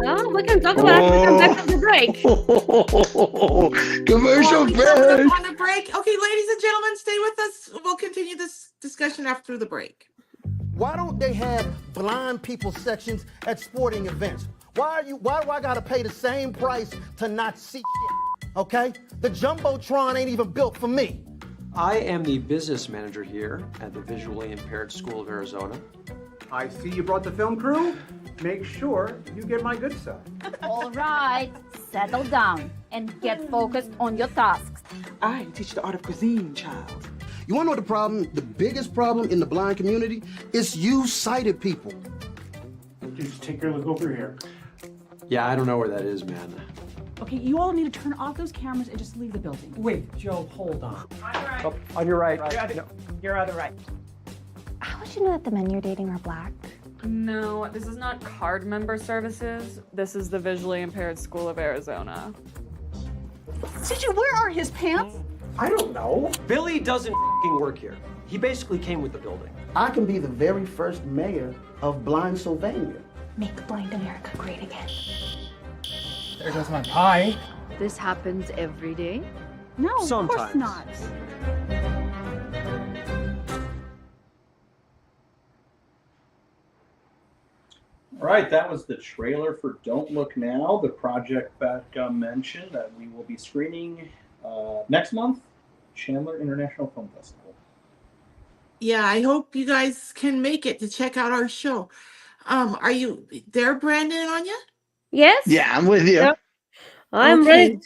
Oh, we can talk about it after we come back Oh, from the break. Or are commercial we coming up break. on a break? Okay, ladies and gentlemen, stay with us. We'll continue this discussion after the break. Why don't they have blind people sections at sporting events? Why do I gotta pay the same price to not see shit? Okay? The Jumbotron ain't even built for me. I am the business manager here at the Visually Impaired School of Arizona. I see you brought the film crew. Make sure you get my good stuff. All right, settle down and get focused on your tasks. I teach the art of cuisine, child. You wanna know the problem? The biggest problem in the blind community is you sighted people. Just take a look over here. Yeah, I don't know where that is, man. Okay, you all need to turn off those cameras and just leave the building. Wait, Joe, hold on. Oh, on your right. You're on the right. How would you know that the men you're dating are black? No, this is not card member services. This is the Visually Impaired School of Arizona. CJ, where are his pants? I don't know. Billy doesn't work here. He basically came with the building. I can be the very first mayor of blind Sylvania. Make blind America great again. There goes my pie. This happens every day? No, of course Sometimes. not. All right, that was the trailer for Don't Look Now, the project Becca mentioned that we will be screening next month, Chandler International Film Festival. Yeah, I hope you guys can make it to check out our show. Are you there, Brandon and Anya? Yes. Yeah, I'm with you. Yep. I'm Okay. ready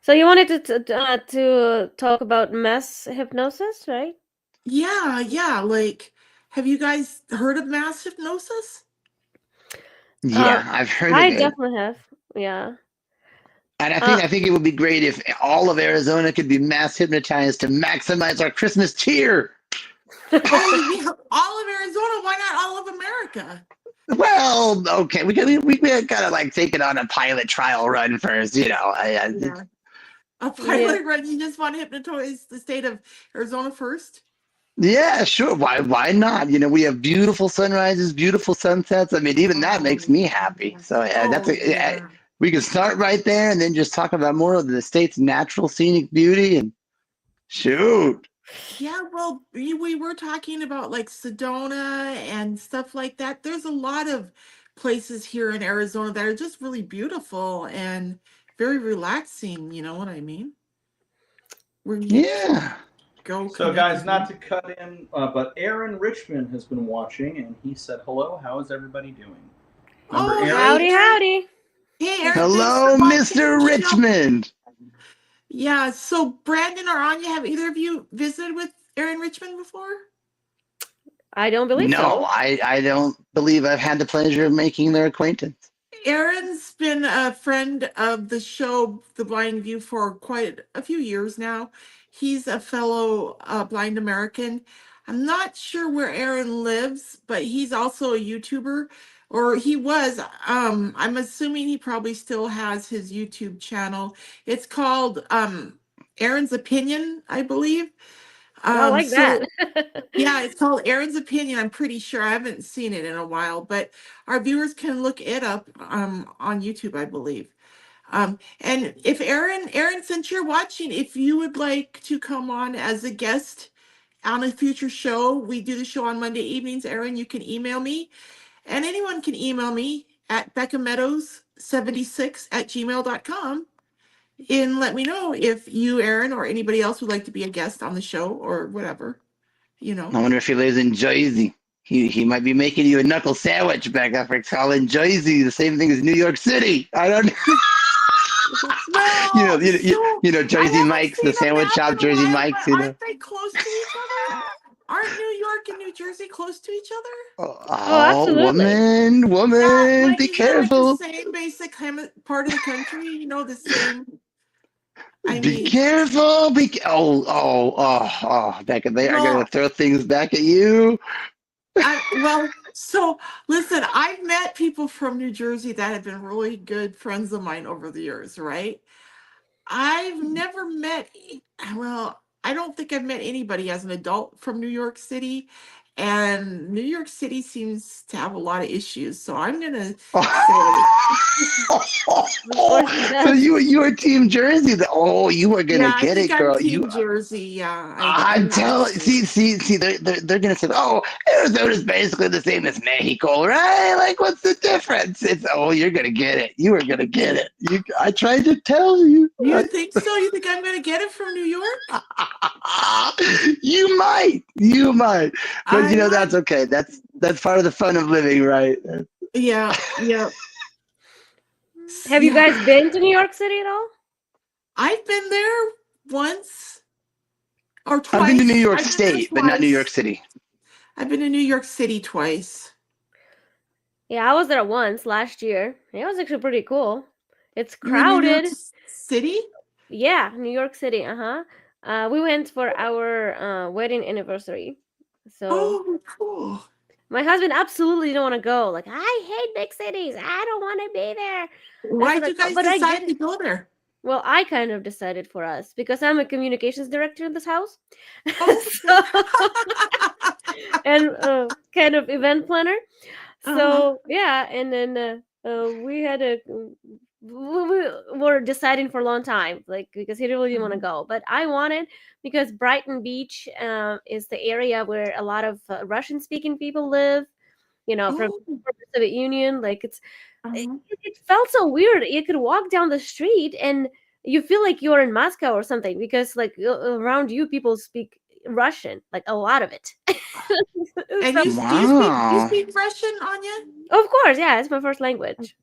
So you wanted to talk about mass hypnosis, right? Yeah. Like, have you guys heard of mass hypnosis? Yeah, I've heard of I it. definitely have. Yeah. And I think it would be great if all of Arizona could be mass hypnotized to maximize our Christmas cheer. Oh, yeah, all of Arizona. Why not all of America? Well, okay, we gotta like take it on a pilot trial run first, you know. Yeah. A pilot run. You just want to hypnotize the state of Arizona first? Yeah, sure. Why not? You know, we have beautiful sunrises, beautiful sunsets. I mean, even that makes me happy. So we can start right there and then just talk about more of the state's natural scenic beauty and shoot. Yeah, well, we were talking about like Sedona and stuff like that. There's a lot of places here in Arizona that are just really beautiful and very relaxing. You know what I mean? Where you go. So, guys, not to cut in, but Aaron Richmond has been watching, and he said, "Hello, how is everybody doing?" Remember Aaron? Howdy. Hey, Aaron. Hello, Mr. Richmond. Yeah. So, Brandon or Anya, have either of you visited with Aaron Richmond before? I don't believe so. No, I don't believe I've had the pleasure of making their acquaintance. Aaron's been a friend of the show, The Blind View, for quite a few years now. He's a fellow blind American. I'm not sure where Aaron lives, but he's also a YouTuber, or he was. I'm assuming he probably still has his YouTube channel. It's called Aaron's Opinion, I believe. I like that. Yeah, it's called Aaron's Opinion. I'm pretty sure. I haven't seen it in a while, but our viewers can look it up on YouTube, I believe. And if Aaron, since you're watching, if you would like to come on as a guest on a future show, we do the show on Monday evenings. Aaron, you can email me, and anyone can email me at beccameadows76@gmail.com and let me know if you, Aaron, or anybody else would like to be a guest on the show or whatever. You know. I wonder if he lives in Jersey. He might be making you a knuckle sandwich back up for calling Jersey the same thing as New York City. I don't know. you know Jersey Mike's, the sandwich shop, Jersey Mike's. You know. Aren't they close to each other? Aren't New York and New Jersey close to each other? Oh, woman, be careful. Like the same basic part of the country, you know, the same. Be careful. Becca, they are going to throw things back at you. Well, so listen, I've met people from New Jersey that have been really good friends of mine over the years, right? I've never met, well, I don't think I've met anybody as an adult from New York City. And New York City seems to have a lot of issues. So I'm going to say. So you are Team Jersey. You are going to get it, girl. Team Jersey, yeah. I'm telling. See. They're going to say, Arizona's basically the same as Mexico, right? Like, what's the difference? It's you're going to get it. You are going to get it. I tried to tell you. You think so? You think I'm going to get it from New York? You might. But you know, that's okay. That's part of the fun of living, right? Yeah. Have you guys been to New York City at all? I've been there once or twice. I've been to New York State, but not New York City. I've been to New York City twice. Yeah, I was there once last year. It was actually pretty cool. It's crowded. New York City? Yeah, New York City. We went for our wedding anniversary. So cool. My husband absolutely didn't want to go. Like, I hate big cities. I don't want to be there. Why did you guys decide to go there? Well, I kind of decided for us because I'm a communications director in this house. And kind of event planner. So yeah, and then we were deciding for a long time, like, because he really didn't want to go, but I wanted, because Brighton Beach is the area where a lot of Russian-speaking people live, you know, from the Soviet Union. Like, it felt so weird. You could walk down the street and you feel like you're in Moscow or something, because like around you people speak Russian, like a lot of it. And you speak Russian, Anya? Of course, yeah, it's my first language.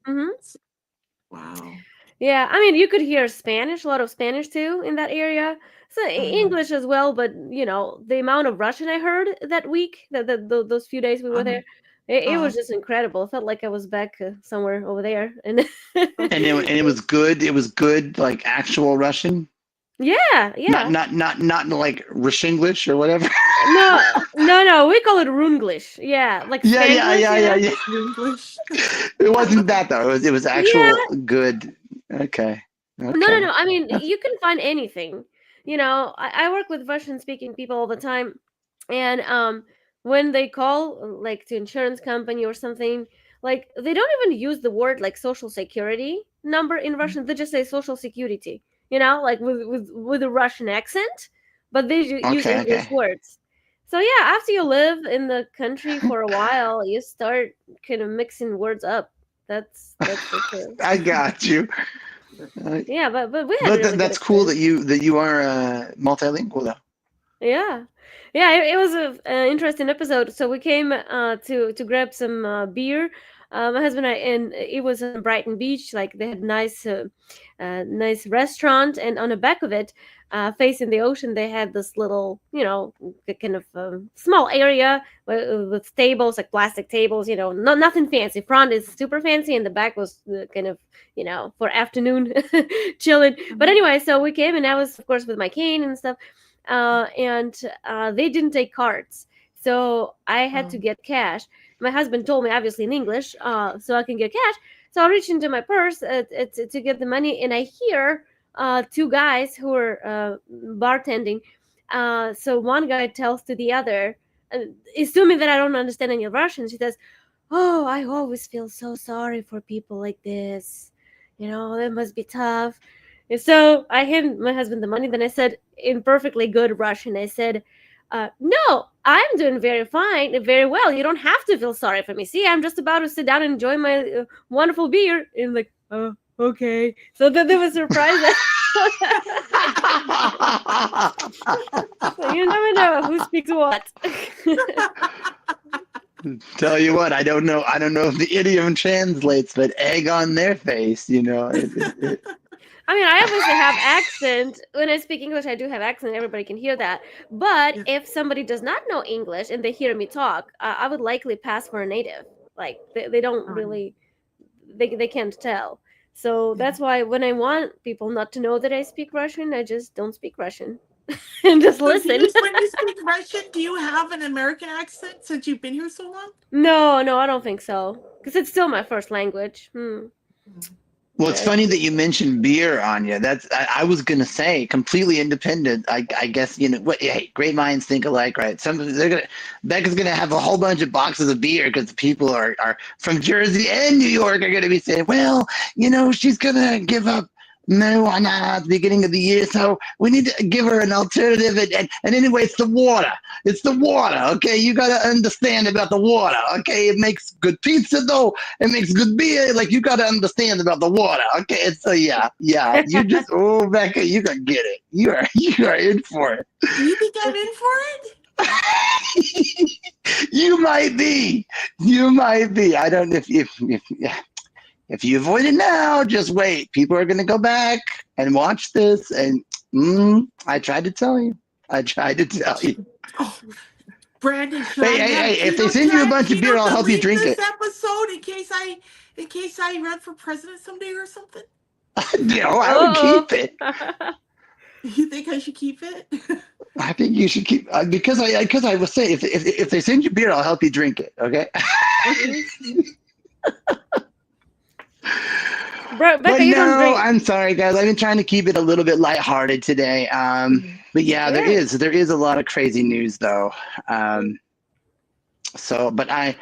Wow. Yeah, I mean, you could hear Spanish, a lot of Spanish too in that area. So English as well, but the amount of Russian I heard that week, those few days we were there, it was just incredible. It felt like I was back somewhere over there, and And it was good. It was good, like actual Russian. yeah, yeah. Not like Rushenglish or whatever. No. We call it Runglish. Yeah, like Yeah, Spanglish. yeah. English. It wasn't that though. It was Yeah. actual good. Okay. No. I mean, you can find anything. I work with Russian-speaking people all the time, and when they call like to insurance company or something, like they don't even use the word like social security number in Russian. They just say social security. Like with a Russian accent, but they use English Okay. words. So yeah, after you live in the country for a while, you start kind of mixing words up. That's for sure. I got you. Yeah, but we had But really good that's cool that experience. you are multilingual though. Yeah, yeah. It was an interesting episode. So we came to grab some beer. My husband and I, and it was in Brighton Beach. Like they had nice restaurant, and on the back of it, facing the ocean, they had this little, kind of small area with tables, like plastic tables. Nothing fancy. Front is super fancy, and the back was kind of, for afternoon chilling. But anyway, so we came, and I was, of course, with my cane and stuff, and they didn't take cards, so I had to get cash. My husband told me, obviously in English, so I can get cash. So I reach into my purse to get the money, and I hear two guys who are bartending. So one guy tells to the other, assuming that I don't understand any Russian, she says, "Oh, I always feel so sorry for people like this. That must be tough." And so I handed my husband the money. Then I said in perfectly good Russian, I said, "No, I'm doing very fine, very well. You don't have to feel sorry for me. See, I'm just about to sit down and enjoy my wonderful beer." And like, "Oh, okay." So then they were surprised. So you never know who speaks what. Tell you what, I don't know if the idiom translates, but egg on their face, I mean, I obviously have accent. When I speak English, I do have accent. Everybody can hear that. But if somebody does not know English and they hear me talk, I would likely pass for a native. Like, they don't really, they can't tell. So that's why when I want people not to know that I speak Russian, I just don't speak Russian and just listen. When you speak Russian, do you have an American accent since you've been here so long? No, I don't think so. Because it's still my first language. Well, it's funny that you mentioned beer, Anya. I was gonna say completely independent. I guess what? Hey, great minds think alike, right? Becca's gonna have a whole bunch of boxes of beer because the people are from Jersey and New York are gonna be saying, well, she's gonna give up marijuana at the beginning of the year, so we need to give her an alternative. And anyway, it's the water. It's the water. Okay, you gotta understand about the water. Okay, it makes good pizza though. It makes good beer. Like you gotta understand about the water. Okay, so yeah. You just Becca, you gonna get it. You are in for it. You think I'm in for it? You might be. I don't know if you avoid it now, just wait. People are going to go back and watch this. And I tried to tell you. Oh, Brandon, hey, if they send you a bunch of beer, I'll help you drink it. Episode in case I run for president someday or something. No, I would keep it. You think I should keep it? I think you should keep because I was saying if they send you beer, I'll help you drink it. Okay. Becca, but you don't drink. I'm sorry, guys. I've been trying to keep it a little bit lighthearted today. But yeah, there is a lot of crazy news though. So, but I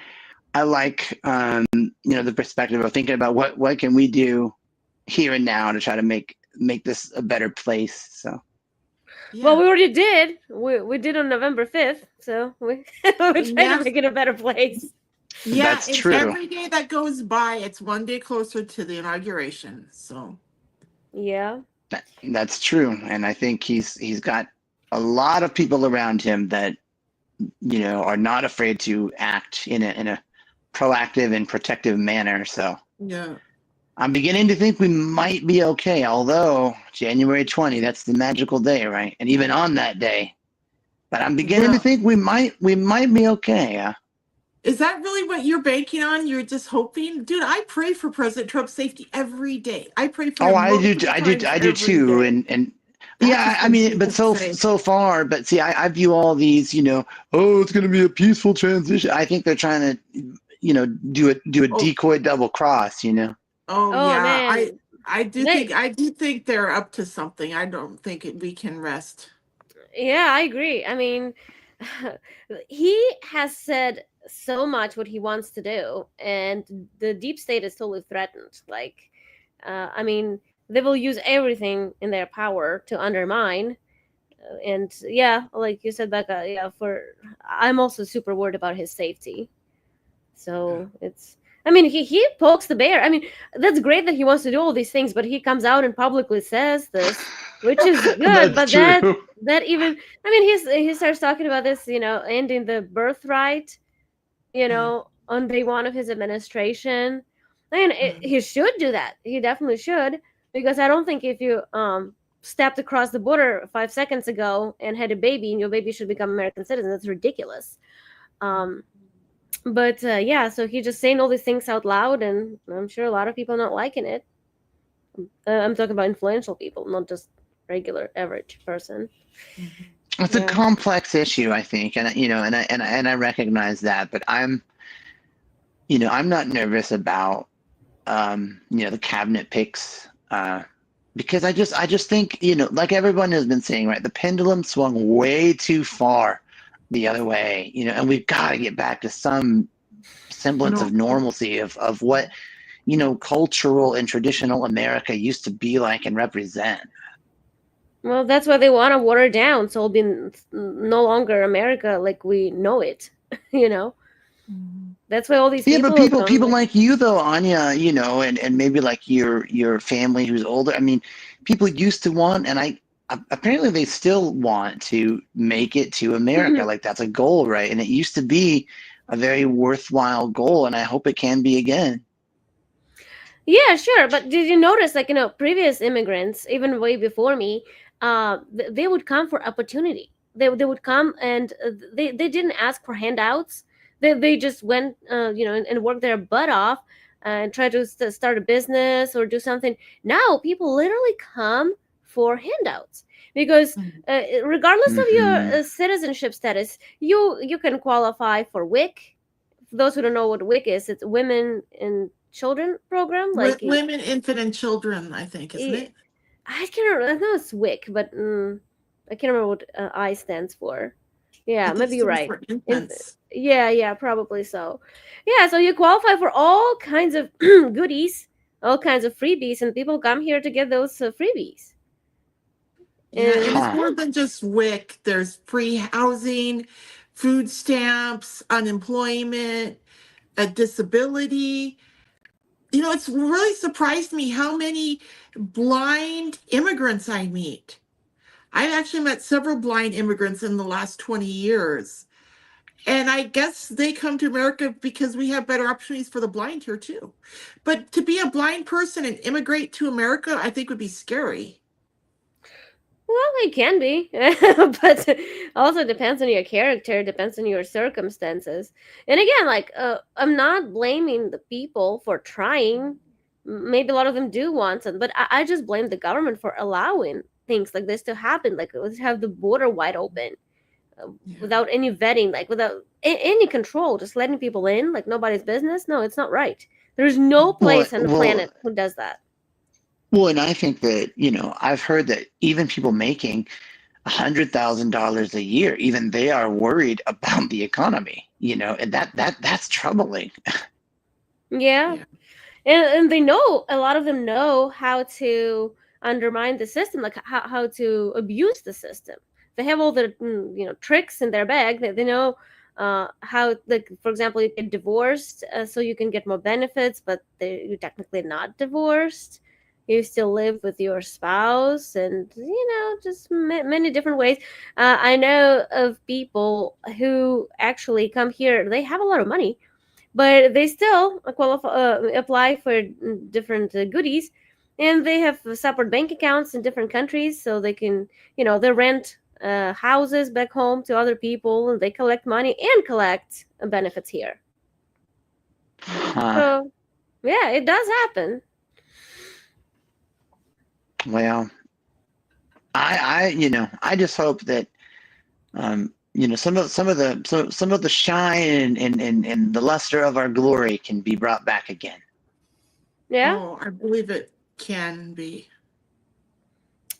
like the perspective of thinking about what can we do here and now to try to make this a better place. So. Yeah. Well, we already did. We did on November 5th, so we're trying to make it a better place. Yeah, that's true. Every day that goes by, it's one day closer to the inauguration. So, yeah, that's true, and I think he's got a lot of people around him that are not afraid to act in a proactive and protective manner. So yeah, I'm beginning to think we might be okay, although January 20, that's the magical day, right? And even on that day. But I'm beginning to Well, think we might be okay. is that really what you're banking on? You're just hoping? Dude, I pray for President Trump's safety every day. I pray for Oh, him I do, multiple times I do every too. day. And That's yeah, just I what mean, but people say. so far, but see, I view all these, oh, it's going to be a peaceful transition. I think they're trying to, do a Oh, decoy double cross. oh Oh yeah. man, I do they think they're up to something. I don't think we can rest. Yeah, I agree. I mean, he has said so much what he wants to do, and the deep state is totally threatened. Like, I mean, they will use everything in their power to undermine. And yeah, like you said, Becca, yeah, I'm also super worried about his safety. So it's, I mean, he pokes the bear. I mean, that's great that he wants to do all these things, but he comes out and publicly says this, which is good. That's But that true. that even, I mean, he starts talking about this, ending the birthright, on day one of his administration. I mean, he should do that. He definitely should, because I don't think if you stepped across the border 5 seconds ago and had a baby, and your baby should become American citizen, that's ridiculous. But yeah, so he's just saying all these things out loud, and I'm sure a lot of people are not liking it. I'm talking about influential people, not just regular average person. It's a Yeah. complex issue, I think, and I recognize that, but I'm not nervous about the cabinet picks, because I just think, like everyone has been saying, right, the pendulum swung way too far the other way, and we've got to get back to some semblance No. of normalcy of what cultural and traditional America used to be like and represent. Well, that's why they want to water down, so it'll be no longer America like we know it. you know, that's why all these Yeah, but people come. people like you though, Anya, and maybe like your family who's older. I mean, people used to want, and apparently they still want to make it to America. Like that's a goal, right? And it used to be a very worthwhile goal, and I hope it can be again. Yeah, sure. But did you notice, like, previous immigrants, even way before me, they would come for opportunity. They would come, and they didn't ask for handouts. They just went, and worked their butt off and try to start a business or do something. Now people literally come for handouts because regardless of your citizenship status, you can qualify for WIC. For those who don't know what WIC is, it's Women and Children program. Like Women, infant, and children, I think, isn't it? I can't remember. I know it's WIC, but I can't remember what I stands for. Yeah, maybe you're right. Yeah, probably so. Yeah, so you qualify for all kinds of goodies, all kinds of freebies, and people come here to get those freebies. Yeah, and it's more than just WIC. There's free housing, food stamps, unemployment, a disability. It's really surprised me how many blind immigrants I meet. I've actually met several blind immigrants in the last 20 years. And I guess they come to America because we have better opportunities for the blind here too. But to be a blind person and immigrate to America, I think would be scary. Well, it can be, but also depends on your character, depends on your circumstances. And again, like, I'm not blaming the people for trying. Maybe a lot of them do want something, but I just blame the government for allowing things like this to happen. Like, let's have the border wide open without any vetting, like without any control, just letting people in like nobody's business. No, it's not right. There's no place on the planet who does that. Well, and I think that, I've heard that even people making $100,000 a year, even they are worried about the economy, and that's troubling. Yeah. And they know, a lot of them know how to undermine the system, like how to abuse the system. They have all the tricks in their bag. They know how, like, for example, you get divorced so you can get more benefits, but you're technically not divorced. You still live with your spouse, and just many different ways. I know of people who actually come here. They have a lot of money, but they still apply for different goodies, and they have separate bank accounts in different countries, so they can, they rent houses back home to other people, and they collect money and collect benefits here. So, yeah, it does happen. Well, I just hope that some of the shine and the luster of our glory can be brought back again. Yeah. Oh, I believe it can be.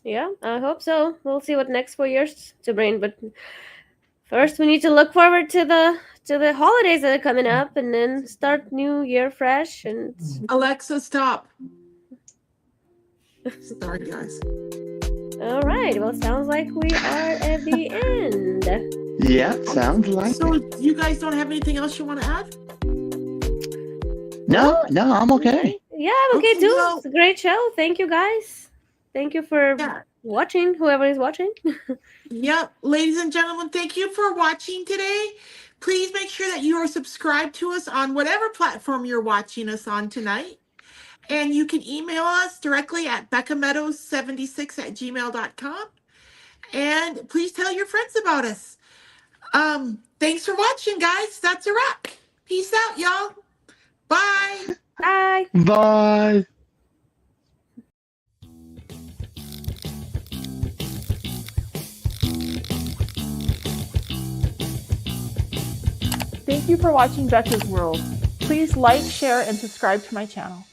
Yeah, I hope so. We'll see what next 4 years to bring, but first we need to look forward to the holidays that are coming up, and then start new year fresh. And Alexa, stop. Sorry, guys. all right, well, sounds like we are at the end. Yeah, sounds like So it. you guys don't have anything else you want to add? No, I'm okay. Yeah, I'm okay too. well- It's a great show. Thank you, guys. Thank you for watching, whoever is watching. Yep, ladies and gentlemen, thank you for watching today. Please make sure that you are subscribed to us on whatever platform you're watching us on tonight. And you can email us directly at beccameadows76@gmail.com. And please tell your friends about us. Thanks for watching, guys. That's a wrap. Peace out, y'all. Bye. Bye. Bye. Thank you for watching Becca's World. Please like, share, and subscribe to my channel.